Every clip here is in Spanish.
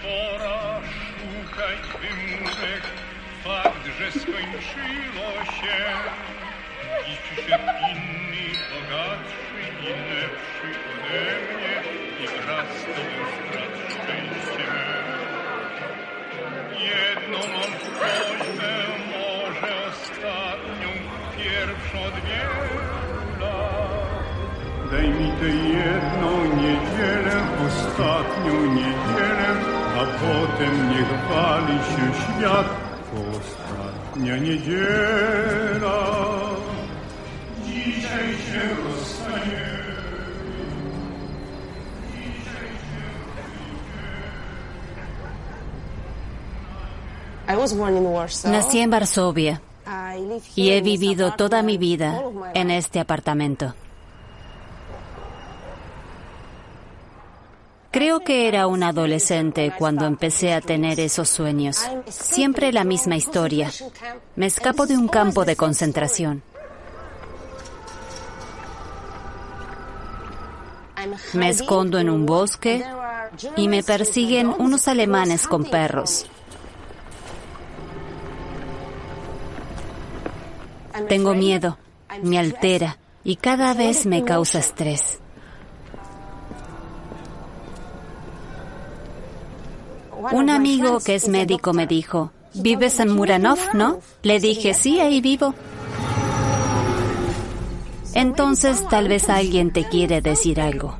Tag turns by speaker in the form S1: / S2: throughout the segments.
S1: pora, szukaj wymówek, fakt, że skończyło się. Dziś przyszedł inny, bogatszy i lepszy ode mnie i wraz z tobą strat szczęście me. Jedną mam prośbę, może ostatnią, pierwszą od wielu lat. Daj mi tę jedną niedzielę, ostatnią niedzielę, a potem niech wali się świat. Ostatnia niedziela, dzisiaj się rozstaniemy.
S2: Nací en Varsovia y he vivido toda mi vida en este apartamento. Creo que era un adolescente cuando empecé a tener esos sueños. Siempre la misma historia. Me escapo de un campo de concentración. Me escondo en un bosque y me persiguen unos alemanes con perros. Tengo miedo, me altera y cada vez me causa estrés. Un amigo que es médico me dijo, ¿vives en Muranov, no? Le dije, sí, ahí vivo. Entonces tal vez alguien te quiere decir algo.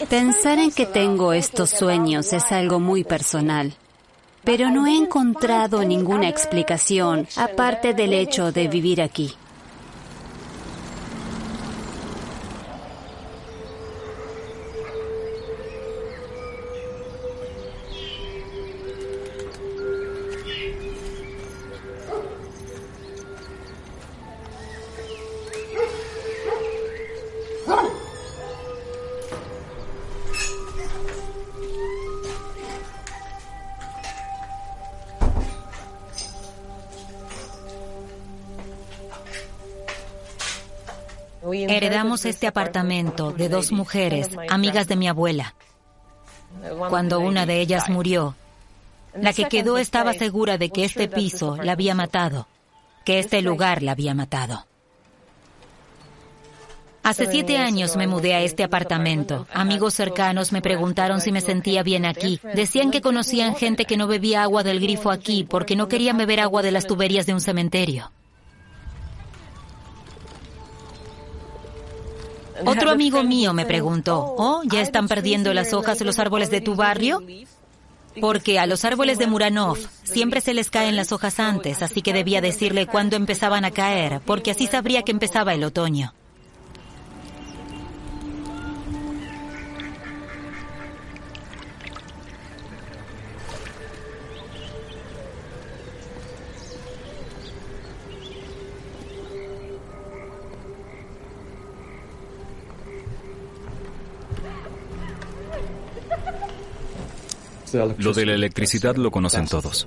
S2: Pensar en que tengo estos sueños es algo muy personal, pero no he encontrado ninguna explicación aparte del hecho de vivir aquí.
S3: Heredamos este apartamento de dos mujeres, amigas de mi abuela. Cuando una de ellas murió, la que quedó estaba segura de que este piso la había matado, que este lugar la había matado. Hace 7 años me mudé a este apartamento. Amigos cercanos me preguntaron si me sentía bien aquí. Decían que conocían gente que no bebía agua del grifo aquí porque no querían beber agua de las tuberías de un cementerio. Otro amigo mío me preguntó, ¿oh, ya están perdiendo las hojas los árboles de tu barrio? Porque a los árboles de Muranov siempre se les caen las hojas antes, así que debía decirle cuándo empezaban a caer, porque así sabría que empezaba el otoño.
S4: Lo de la electricidad lo conocen todos.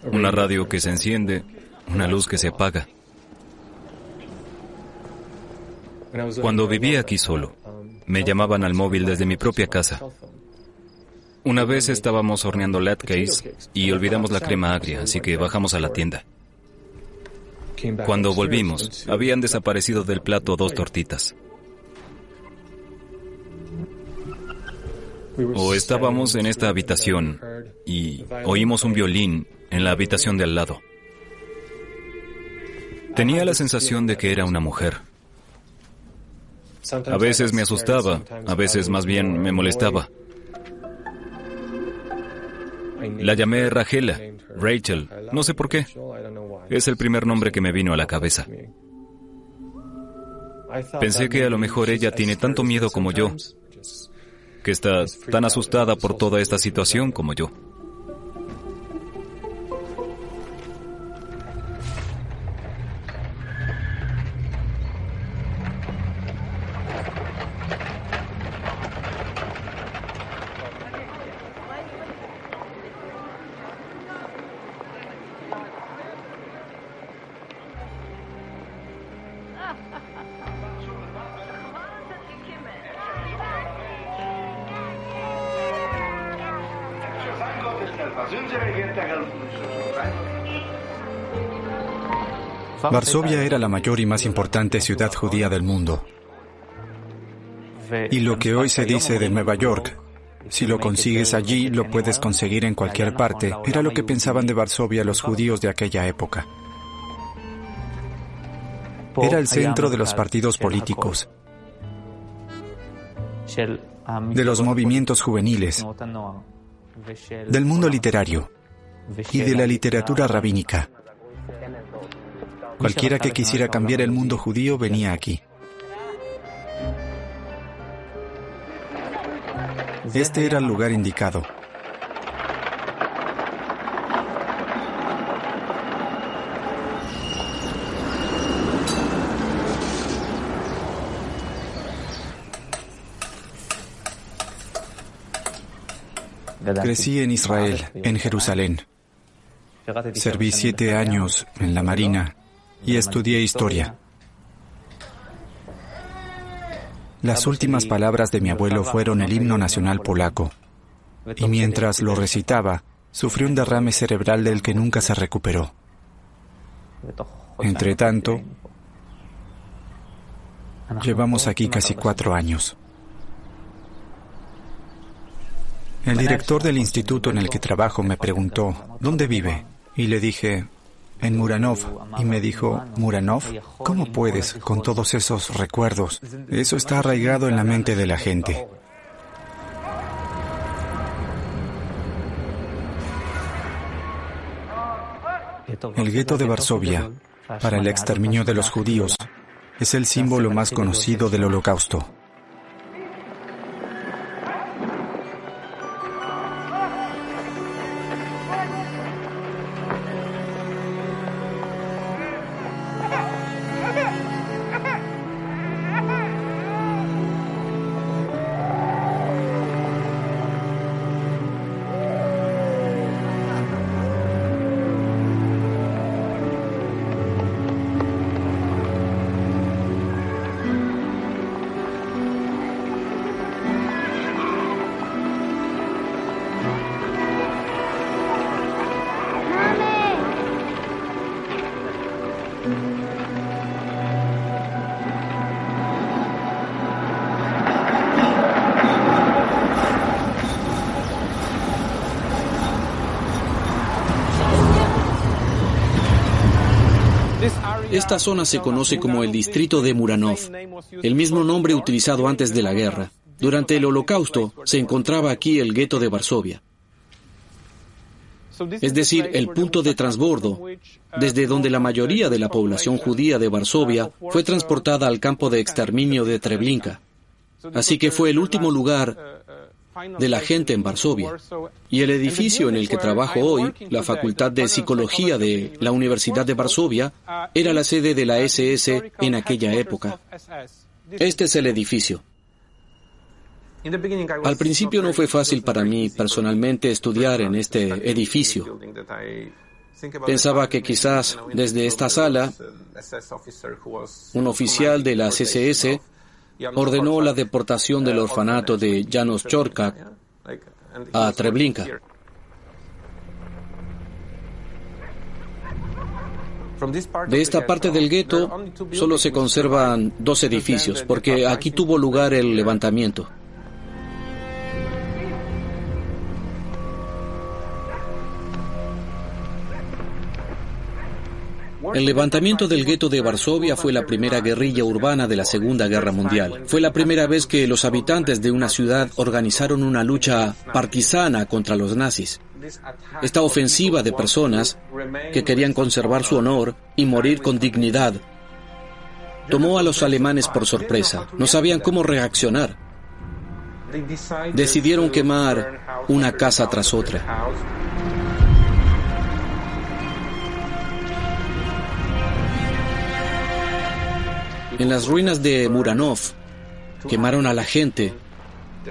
S4: Una radio que se enciende, una luz que se apaga. Cuando vivía aquí solo, me llamaban al móvil desde mi propia casa. Una vez estábamos horneando latkes y olvidamos la crema agria, así que bajamos a la tienda. Cuando volvimos, habían desaparecido del plato 2 tortitas. O estábamos en esta habitación y oímos un violín en la habitación de al lado. Tenía la sensación de que era una mujer. A veces me asustaba, a veces más bien me molestaba. La llamé Rachela, Rachel, no sé por qué. Es el primer nombre que me vino a la cabeza. Pensé que a lo mejor ella tiene tanto miedo como yo. que está tan asustada por toda esta situación como yo.
S5: Varsovia era la mayor y más importante ciudad judía del mundo. Y lo que hoy se dice de Nueva York, si lo consigues allí, lo puedes conseguir en cualquier parte, era lo que pensaban de Varsovia los judíos de aquella época. Era el centro de los partidos políticos, de los movimientos juveniles, del mundo literario y de la literatura rabínica. Cualquiera que quisiera cambiar el mundo judío venía aquí. Este era el lugar indicado. Crecí en Israel, en Jerusalén. Serví 7 años en la Marina y estudié historia. Las últimas palabras de mi abuelo fueron el himno nacional polaco, y mientras lo recitaba, sufrí un derrame cerebral del que nunca se recuperó. Entretanto, llevamos aquí casi 4 años. El director del instituto en el que trabajo me preguntó, ¿dónde vive? Y le dije, en Muranov. Y me dijo, ¿Muranov? ¿Cómo puedes con todos esos recuerdos? Eso está arraigado en la mente de la gente. El gueto de Varsovia, para el exterminio de los judíos, es el símbolo más conocido del Holocausto.
S6: Esta zona se conoce como el distrito de Muranov, el mismo nombre utilizado antes de la guerra. Durante el Holocausto se encontraba aquí el gueto de Varsovia, es decir, el punto de transbordo, desde donde la mayoría de la población judía de Varsovia fue transportada al campo de exterminio de Treblinka. Así que fue el último lugar de la gente en Varsovia. Y el edificio en el que trabajo hoy, la Facultad de Psicología de la Universidad de Varsovia, era la sede de la SS en aquella época. Este es el edificio. Al principio no fue fácil para mí personalmente estudiar en este edificio. Pensaba que quizás desde esta sala, un oficial de la SS ordenó la deportación del orfanato de Janos Chorkak a Treblinka. De esta parte del gueto solo se conservan 2 edificios, porque aquí tuvo lugar el levantamiento. El levantamiento del gueto de Varsovia fue la primera guerrilla urbana de la Segunda Guerra Mundial. Fue la primera vez que los habitantes de una ciudad organizaron una lucha partisana contra los nazis. Esta ofensiva de personas que querían conservar su honor y morir con dignidad tomó a los alemanes por sorpresa. No sabían cómo reaccionar. decidieron quemar una casa tras otra. En las ruinas de Muranov, quemaron a la gente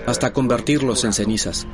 S6: hasta convertirlos en cenizas.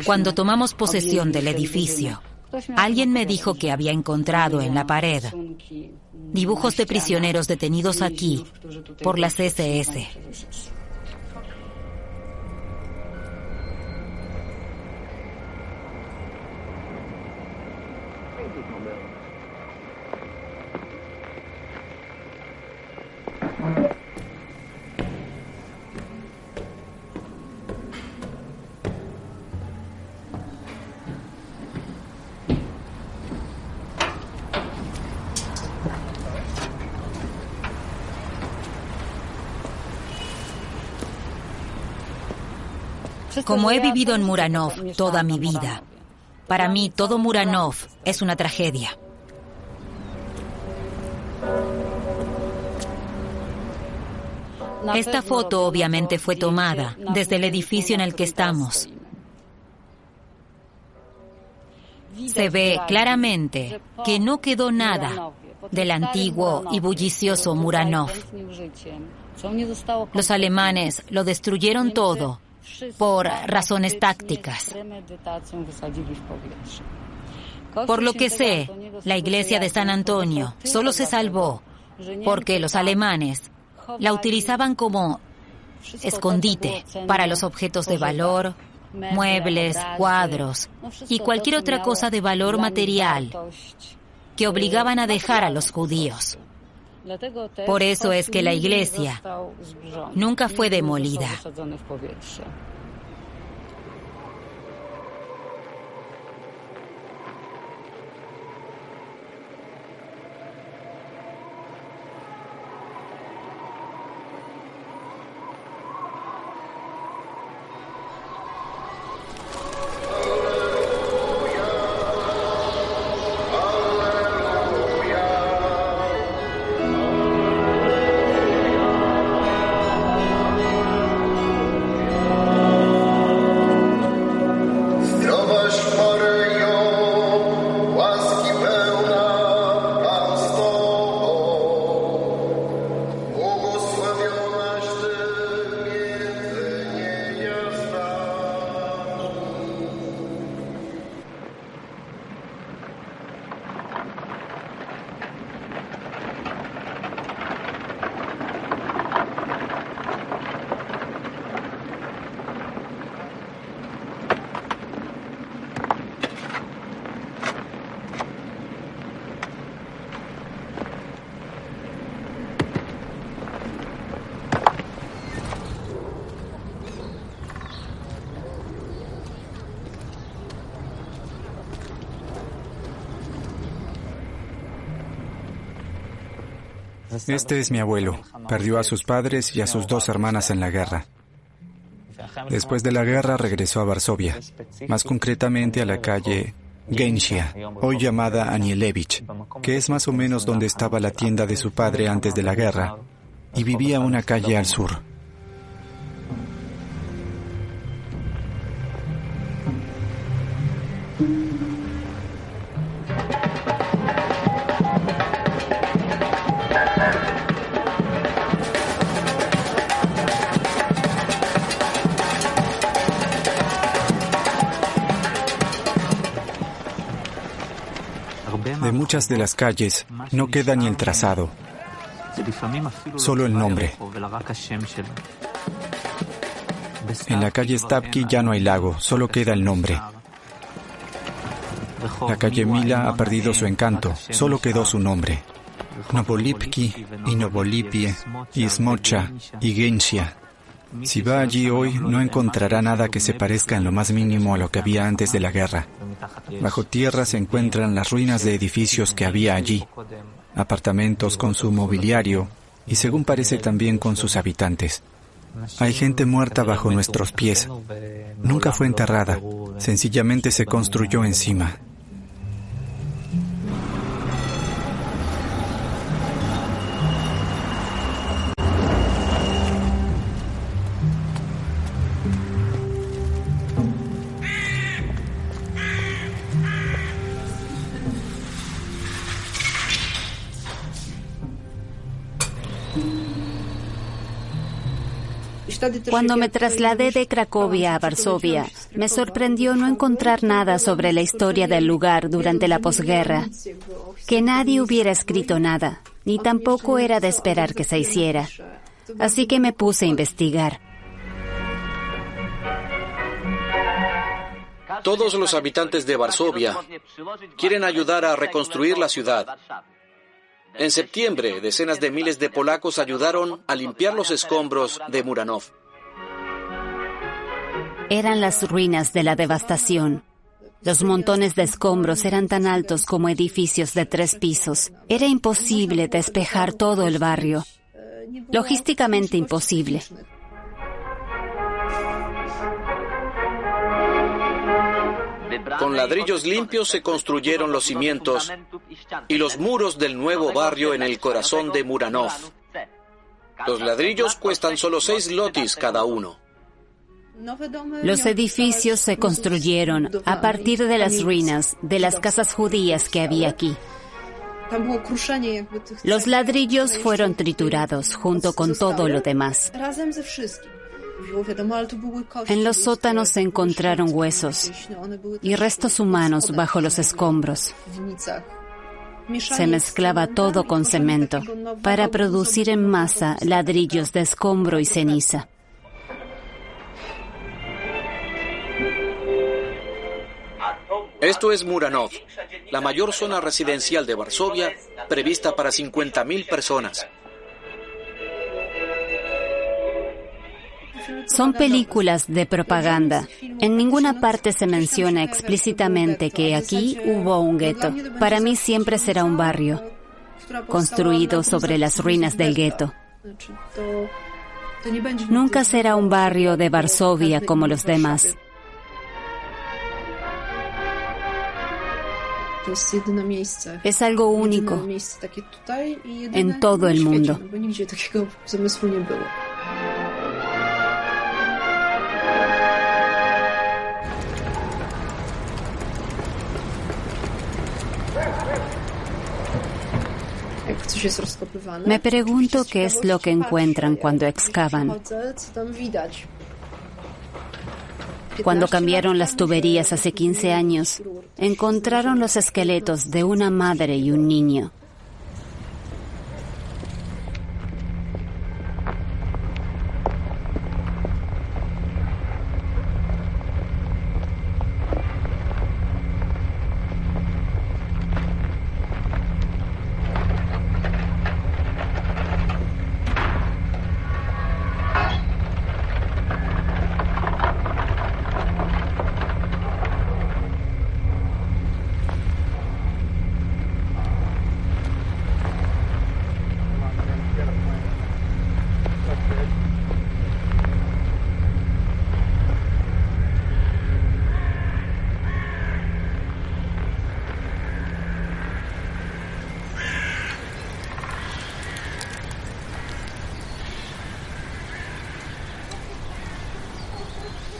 S3: Cuando tomamos posesión del edificio, alguien me dijo que había encontrado en la pared dibujos de prisioneros detenidos aquí por las SS. Como he vivido en Muranov toda mi vida, para mí todo Muranov es una tragedia. Esta foto obviamente fue tomada desde el edificio en el que estamos. Se ve claramente que no quedó nada del antiguo y bullicioso Muranov. Los alemanes lo destruyeron todo por razones tácticas. Por lo que sé, la iglesia de San Antonio solo se salvó porque los alemanes la utilizaban como escondite para los objetos de valor, muebles, cuadros y cualquier otra cosa de valor material que obligaban a dejar a los judíos. Por eso es que la iglesia nunca fue demolida.
S5: Este es mi abuelo. Perdió a sus padres y a sus 2 hermanas en la guerra. Después de la guerra regresó a Varsovia, más concretamente a la calle Genshia, hoy llamada Anielewicz, que es más o menos donde estaba la tienda de su padre antes de la guerra, y vivía una calle al sur. De muchas de las calles no queda ni el trazado, solo el nombre. En la calle Stavki ya no hay lago, solo queda el nombre. La calle Mila ha perdido su encanto, solo quedó su nombre. Novolipki y Novolipie y Smocha y Gensia. Si va allí hoy, no encontrará nada que se parezca en lo más mínimo a lo que había antes de la guerra. Bajo tierra se encuentran las ruinas de edificios que había allí, apartamentos con su mobiliario y, según parece, también con sus habitantes. Hay gente muerta bajo nuestros pies. Nunca fue enterrada, sencillamente se construyó encima.
S2: Cuando me trasladé de Cracovia a Varsovia, me sorprendió no encontrar nada sobre la historia del lugar durante la posguerra, que nadie hubiera escrito nada, ni tampoco era de esperar que se hiciera. Así que me puse a investigar.
S6: Todos los habitantes de Varsovia quieren ayudar a reconstruir la ciudad. En septiembre, decenas de miles de polacos ayudaron a limpiar los escombros de Muranov.
S2: Eran las ruinas de la devastación. Los montones de escombros eran tan altos como edificios de 3 pisos. Era imposible despejar todo el barrio. Logísticamente imposible.
S6: Con ladrillos limpios se construyeron los cimientos y los muros del nuevo barrio en el corazón de Muranov. Los ladrillos cuestan solo 6 zlotys cada uno.
S2: Los edificios se construyeron a partir de las ruinas de las casas judías que había aquí. Los ladrillos fueron triturados junto con todo lo demás. En los sótanos se encontraron huesos y restos humanos bajo los escombros. Se mezclaba todo con cemento para producir en masa ladrillos de escombro y ceniza.
S6: Esto es Muranov, la mayor zona residencial de Varsovia, prevista para 50.000 personas.
S2: Son películas de propaganda. En ninguna parte se menciona explícitamente que aquí hubo un gueto. Para mí siempre será un barrio, construido sobre las ruinas del gueto. Nunca será un barrio de Varsovia como los demás. Es algo único en todo el mundo. Me pregunto qué es lo que encuentran cuando excavan. Cuando cambiaron las tuberías hace 15 años, encontraron los esqueletos de una madre y un niño.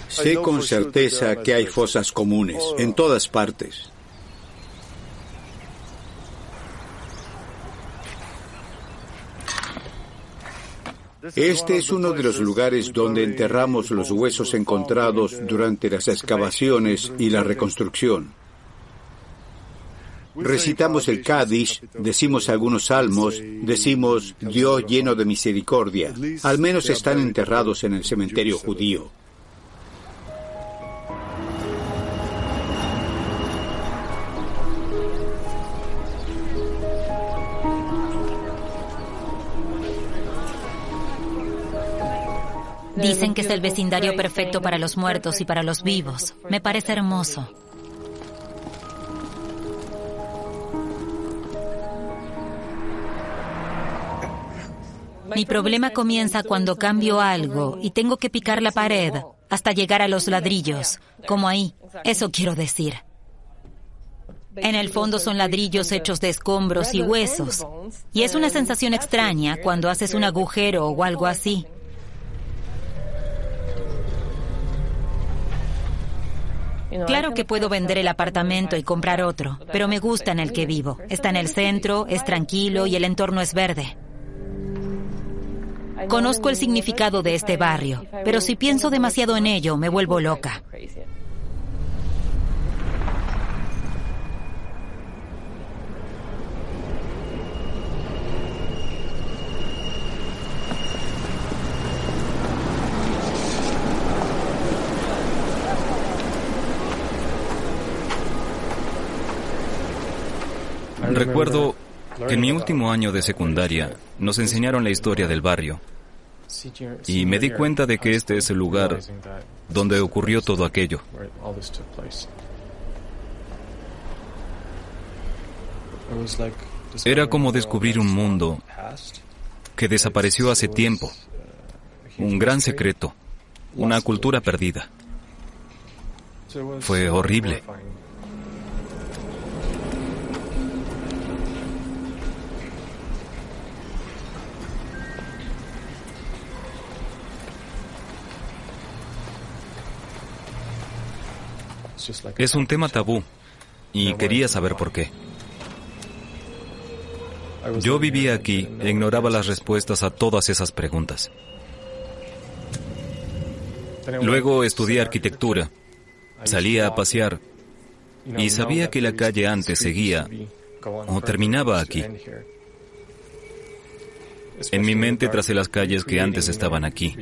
S7: Sé con certeza que hay fosas comunes en todas partes. Este es uno de los lugares donde enterramos los huesos encontrados durante las excavaciones y la reconstrucción. Recitamos el Kadish, decimos algunos salmos, decimos Dios lleno de misericordia. Al menos están enterrados en el cementerio judío.
S3: Dicen que es el vecindario perfecto para los muertos y para los vivos. Me parece hermoso. Mi problema comienza cuando cambio algo y tengo que picar la pared hasta llegar a los ladrillos, como ahí. Eso quiero decir. En el fondo son ladrillos hechos de escombros y huesos. Y es una sensación extraña cuando haces un agujero o algo así. Claro que puedo vender el apartamento y comprar otro, pero me gusta en el que vivo. Está en el centro, es tranquilo y el entorno es verde. Conozco el significado de este barrio, pero si pienso demasiado en ello, me vuelvo loca.
S4: Recuerdo que en mi último año de secundaria nos enseñaron la historia del barrio y me di cuenta de que este es el lugar donde ocurrió todo aquello. Era como descubrir un mundo que desapareció hace tiempo, un gran secreto, una cultura perdida. Fue horrible. Es un tema tabú y quería saber por qué. Yo vivía aquí e ignoraba las respuestas a todas esas preguntas. Luego estudié arquitectura, salía a pasear y sabía que la calle antes seguía o terminaba aquí. En mi mente tracé las calles que antes estaban aquí,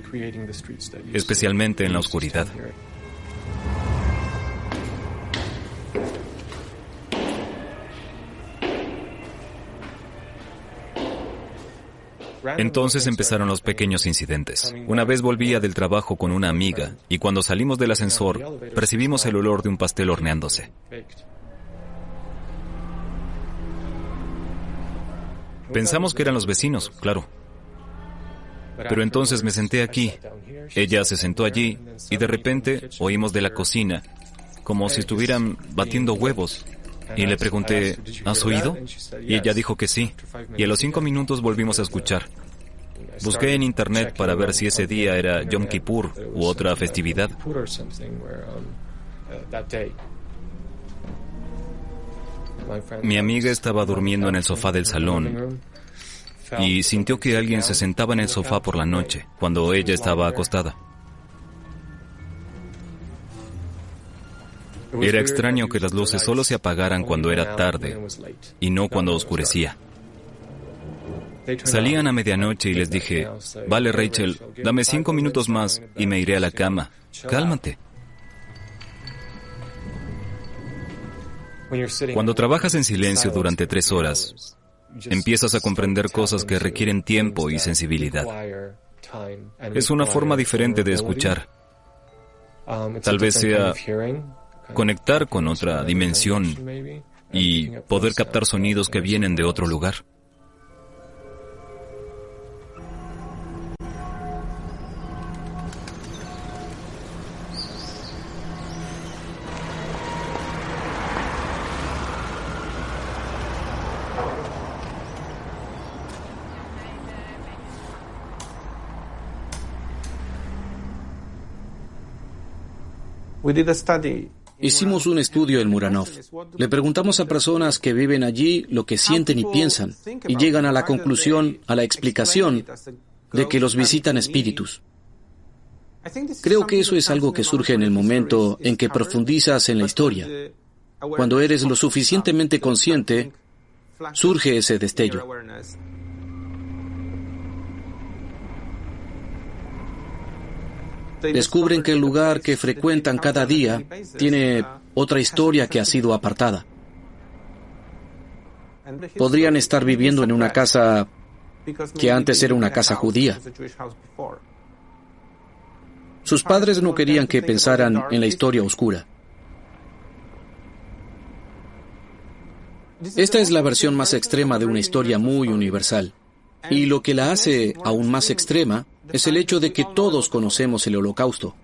S4: especialmente en la oscuridad. Entonces empezaron los pequeños incidentes. Una vez volvía del trabajo con una amiga y cuando salimos del ascensor percibimos el olor de un pastel horneándose. Pensamos que eran los vecinos, claro. Pero entonces me senté aquí, ella se sentó allí y de repente oímos de la cocina como si estuvieran batiendo huevos. Y le pregunté, ¿has oído? Y ella dijo que sí. Y a los 5 minutos volvimos a escuchar. Busqué en internet para ver si ese día era Yom Kippur u otra festividad. Mi amiga estaba durmiendo en el sofá del salón y sintió que alguien se sentaba en el sofá por la noche, cuando ella estaba acostada. Era extraño que las luces solo se apagaran cuando era tarde y no cuando oscurecía. Salían a medianoche y les dije, vale Rachel, dame 5 minutos más y me iré a la cama. Cálmate. Cuando trabajas en silencio durante 3 horas, empiezas a comprender cosas que requieren tiempo y sensibilidad. Es una forma diferente de escuchar. Tal vez sea conectar con otra dimensión y poder captar sonidos que vienen de otro lugar.
S6: Hicimos un estudio en Muranov. Le preguntamos a personas que viven allí lo que sienten y piensan, y llegan a la conclusión, a la explicación, de que los visitan espíritus. Creo que eso es algo que surge en el momento en que profundizas en la historia. Cuando eres lo suficientemente consciente, surge ese destello. Descubren que el lugar que frecuentan cada día tiene otra historia que ha sido apartada. Podrían estar viviendo en una casa que antes era una casa judía. Sus padres no querían que pensaran en la historia oscura. Esta es la versión más extrema de una historia muy universal. Y lo que la hace aún más extrema es el hecho de que todos conocemos el Holocausto.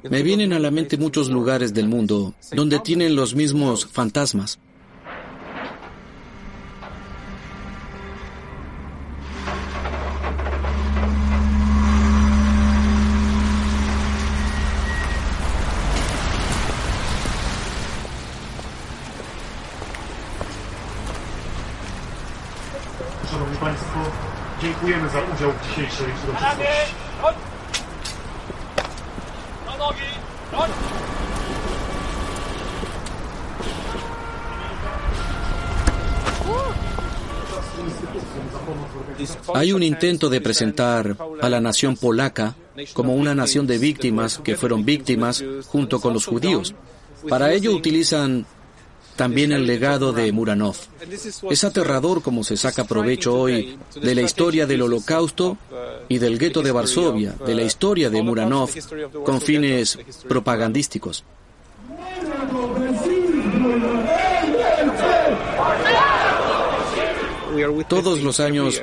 S6: Me vienen a la mente muchos lugares del mundo donde tienen los mismos fantasmas.
S1: Szanowni Państwo, dziękujemy za udział w dzisiejszej uroczystości.
S6: Hay un intento de presentar a la nación polaca como una nación de víctimas que fueron víctimas junto con los judíos. Para ello utilizan también el legado de Muranov. Es aterrador cómo se saca provecho hoy de la historia del Holocausto y del gueto de Varsovia, de la historia de Muranov, con fines propagandísticos. Todos los años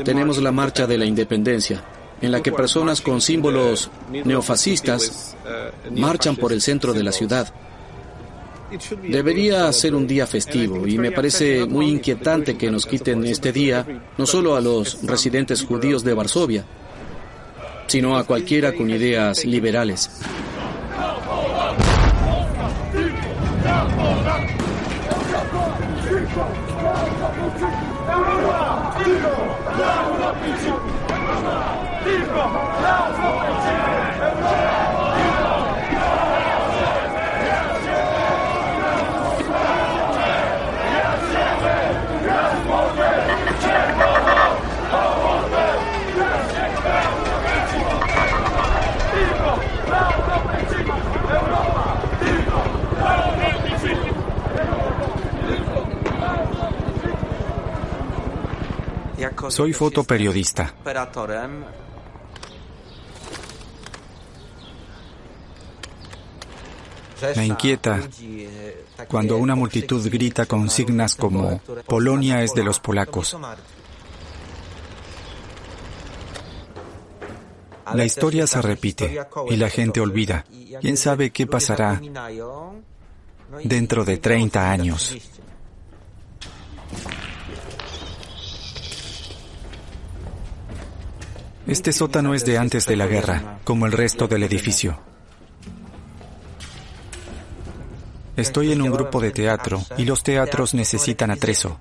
S6: tenemos la Marcha de la Independencia, en la que personas con símbolos neofascistas marchan por el centro de la ciudad. Debería ser un día festivo y me parece muy inquietante que nos quiten este día no solo a los residentes judíos de Varsovia, sino a cualquiera con ideas liberales.
S5: Soy fotoperiodista. Me inquieta cuando una multitud grita consignas como «Polonia es de los polacos». La historia se repite y la gente olvida. ¿Quién sabe qué pasará dentro de 30 años? Este sótano es de antes de la guerra, como el resto del edificio. Estoy en un grupo de teatro y los teatros necesitan atrezo.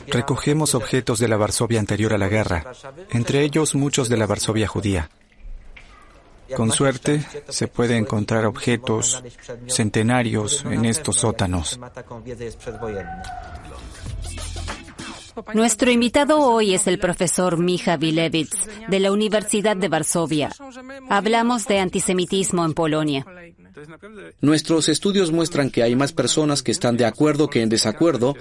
S5: Recogemos objetos de la Varsovia anterior a la guerra, entre ellos muchos de la Varsovia judía. Con suerte, se puede encontrar objetos centenarios en estos sótanos.
S2: Nuestro invitado hoy es el profesor Micha Bilewicz, de la Universidad de Varsovia. Hablamos de antisemitismo en Polonia.
S6: Nuestros estudios muestran que hay más personas que están de acuerdo que en desacuerdo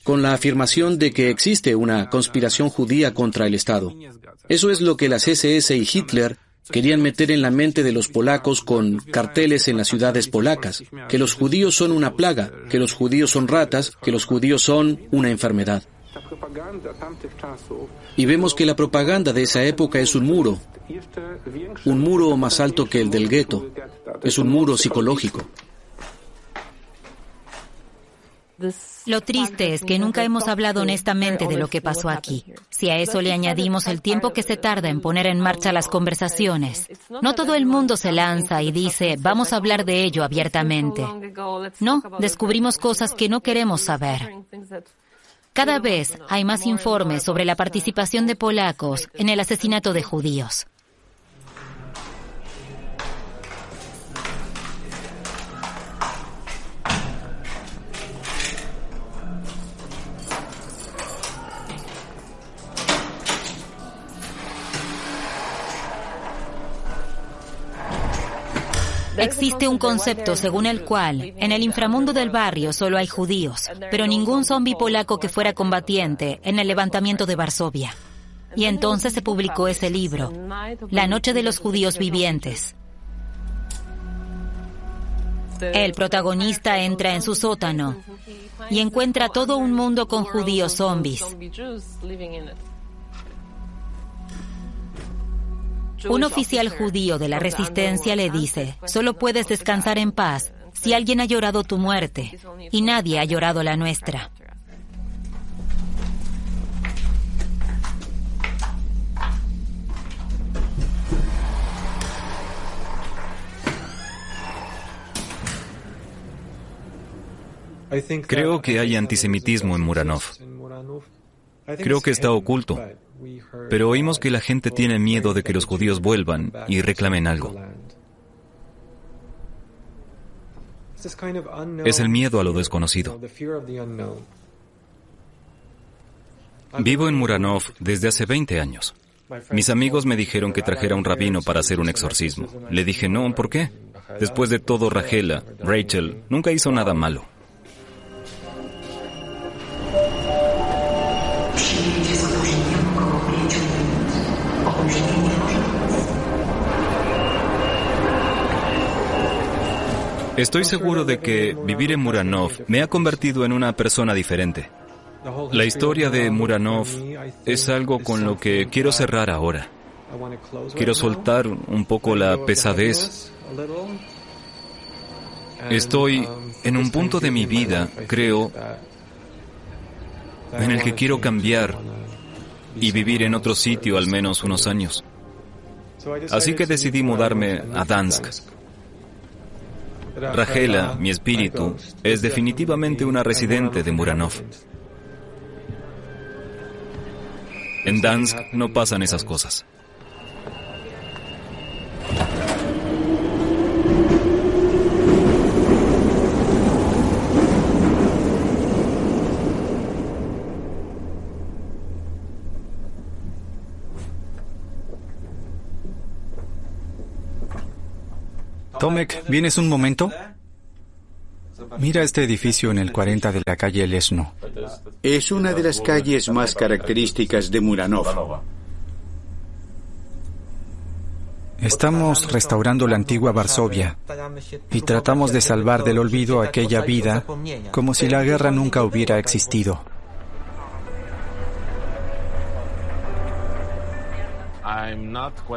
S6: con la afirmación de que existe una conspiración judía contra el Estado. Eso es lo que las SS y Hitler querían meter en la mente de los polacos con carteles en las ciudades polacas, que los judíos son una plaga, que los judíos son ratas, que los judíos son una enfermedad. Y vemos que la propaganda de esa época es un muro más alto que el del gueto, es un muro psicológico.
S3: Lo triste es que nunca hemos hablado honestamente de lo que pasó aquí. Si a eso le añadimos el tiempo que se tarda en poner en marcha las conversaciones, no todo el mundo se lanza y dice, vamos a hablar de ello abiertamente. No, descubrimos cosas que no queremos saber. Cada vez hay más informes sobre la participación de polacos en el asesinato de judíos. Existe un concepto según el cual en el inframundo del barrio solo hay judíos, pero ningún zombi polaco que fuera combatiente en el levantamiento de Varsovia. Y entonces se publicó ese libro, La noche de los judíos vivientes. El protagonista entra en su sótano y encuentra todo un mundo con judíos zombis. Un oficial judío de la resistencia le dice, solo puedes descansar en paz si alguien ha llorado tu muerte, y nadie ha llorado la nuestra.
S4: Creo que hay antisemitismo en Muranov. Creo que está oculto. Pero oímos que la gente tiene miedo de que los judíos vuelvan y reclamen algo. Es el miedo a lo desconocido. Vivo en Muranov desde hace 20 años. Mis amigos me dijeron que trajera un rabino para hacer un exorcismo. Le dije, no, ¿por qué? Después de todo, Rachel, nunca hizo nada malo. Estoy seguro de que vivir en Muranov me ha convertido en una persona diferente. La historia de Muranov es algo con lo que quiero cerrar ahora. Quiero soltar un poco la pesadez. Estoy en un punto de mi vida, creo, en el que quiero cambiar y vivir en otro sitio al menos unos años. Así que decidí mudarme a Dansk. Rachela, mi espíritu, es definitivamente una residente de Muranov. En Dansk no pasan esas cosas.
S5: Tomek, ¿vienes un momento? Mira este edificio en el 40 de la calle Lesno.
S7: Es una de las calles más características de Muranov.
S5: Estamos restaurando la antigua Varsovia y tratamos de salvar del olvido aquella vida como si la guerra nunca hubiera existido.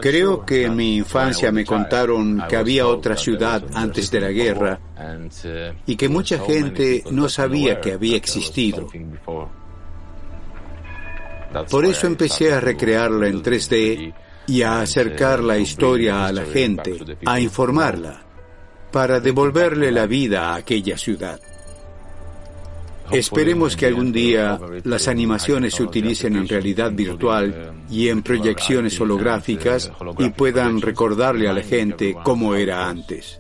S7: Creo que en mi infancia me contaron que había otra ciudad antes de la guerra y que mucha gente no sabía que había existido. Por eso empecé a recrearla en 3D y a acercar la historia a la gente, a informarla, para devolverle la vida a aquella ciudad. Esperemos que algún día las animaciones se utilicen en realidad virtual y en proyecciones holográficas y puedan recordarle a la gente cómo era antes.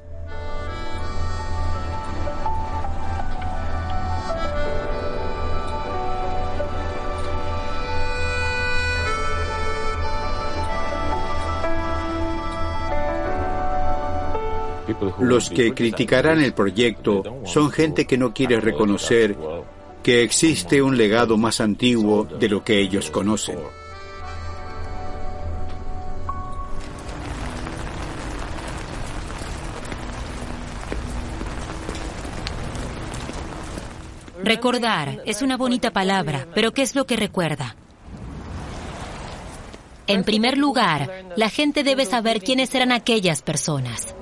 S7: Los que criticarán el proyecto son gente que no quiere reconocer que existe un legado más antiguo de lo que ellos conocen.
S3: Recordar es una bonita palabra, pero ¿qué es lo que recuerda? En primer lugar, la gente debe saber quiénes eran aquellas personas.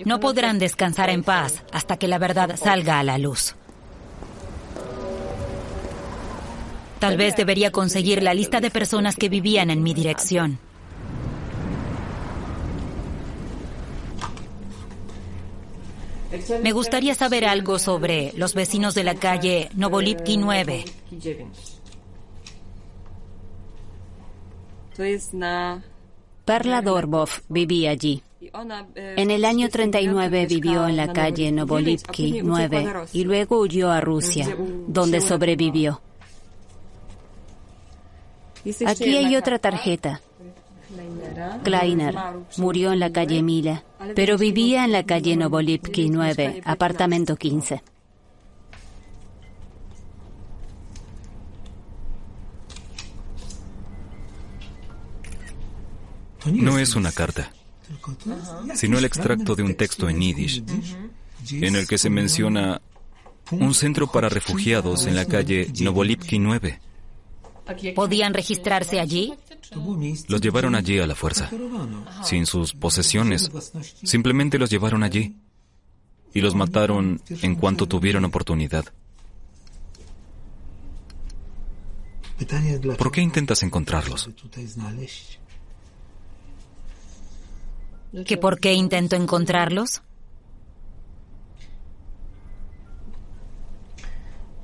S3: No podrán descansar en paz hasta que la verdad salga a la luz. Tal vez debería conseguir la lista de personas que vivían en mi dirección. Me gustaría saber algo sobre los vecinos de la calle Novolipki 9.
S2: Perla Dorbov vivía allí. En el año 39 vivió en la calle Novolipki 9 y luego huyó a Rusia, donde sobrevivió. Aquí hay otra tarjeta. Kleiner murió en la calle Mila, pero vivía en la calle Novolipki 9, apartamento 15.
S4: No es una carta, sino el extracto de un texto en yiddish, en el que se menciona un centro para refugiados en la calle Novolipki 9.
S3: ¿Podían registrarse allí?
S4: Los llevaron allí a la fuerza, sin sus posesiones. Simplemente los llevaron allí y los mataron en cuanto tuvieron oportunidad. ¿Por qué intentas encontrarlos?
S3: ¿Que por qué intento encontrarlos?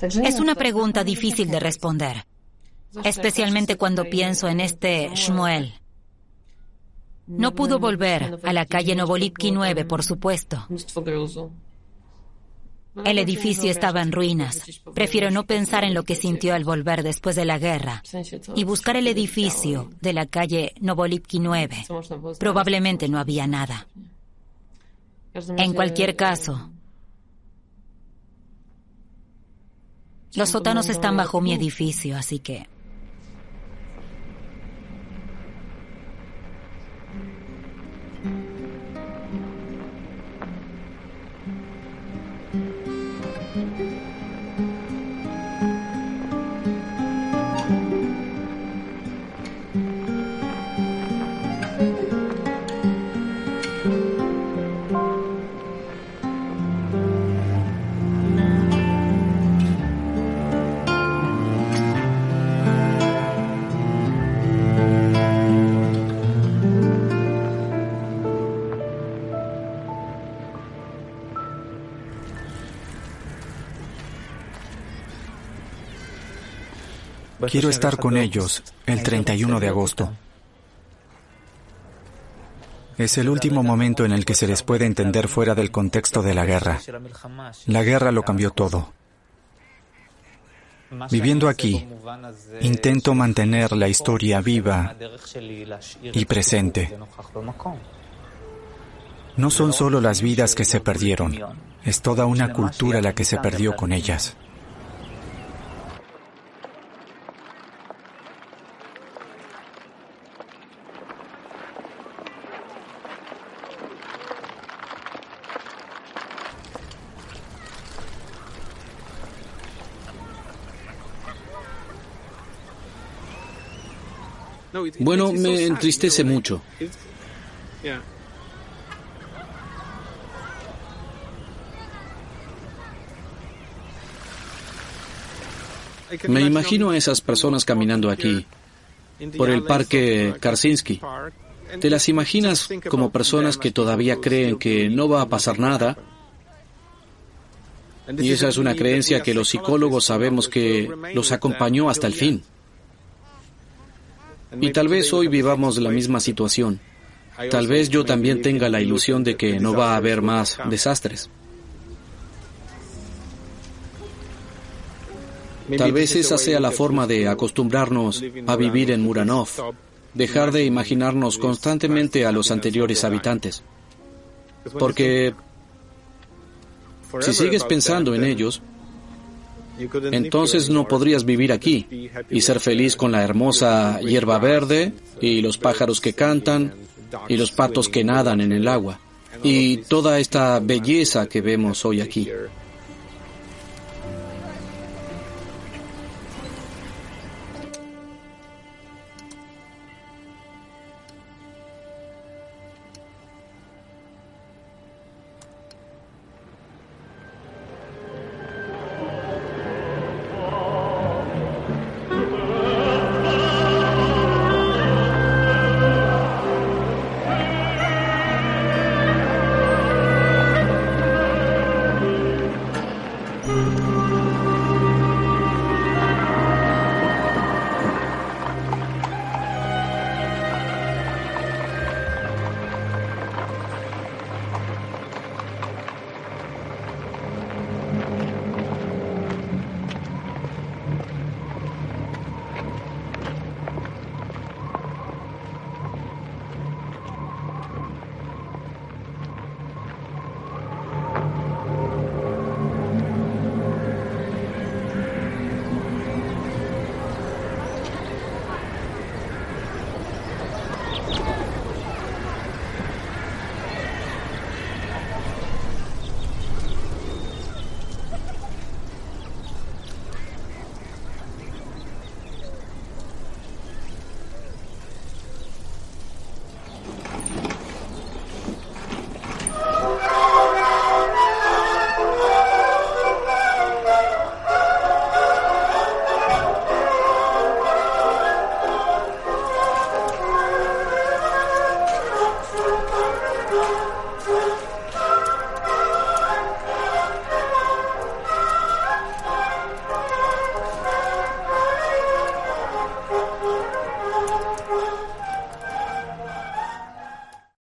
S3: Es una pregunta difícil de responder, especialmente cuando pienso en este Shmuel. No pudo volver a la calle Novolipki 9, por supuesto. El edificio estaba en ruinas. Prefiero no pensar en lo que sintió al volver después de la guerra y buscar el edificio de la calle Novolipki 9. Probablemente no había nada. En cualquier caso, los sótanos están bajo mi edificio, así que...
S5: Quiero estar con ellos el 31 de agosto. Es el último momento en el que se les puede entender fuera del contexto de la guerra. La guerra lo cambió todo. Viviendo aquí, intento mantener la historia viva y presente. No son solo las vidas que se perdieron, es toda una cultura la que se perdió con ellas.
S6: Bueno, me entristece mucho. Me imagino a esas personas caminando aquí, por el parque Karsinski. ¿Te las imaginas como personas que todavía creen que no va a pasar nada? Y esa es una creencia que los psicólogos sabemos que los acompañó hasta el fin. Y tal vez hoy vivamos la misma situación. Tal vez yo también tenga la ilusión de que no va a haber más desastres. Tal vez esa sea la forma de acostumbrarnos a vivir en Muranov, dejar de imaginarnos constantemente a los anteriores habitantes. Porque si sigues pensando en ellos, entonces no podrías vivir aquí y ser feliz con la hermosa hierba verde y los pájaros que cantan y los patos que nadan en el agua y toda esta belleza que vemos hoy aquí.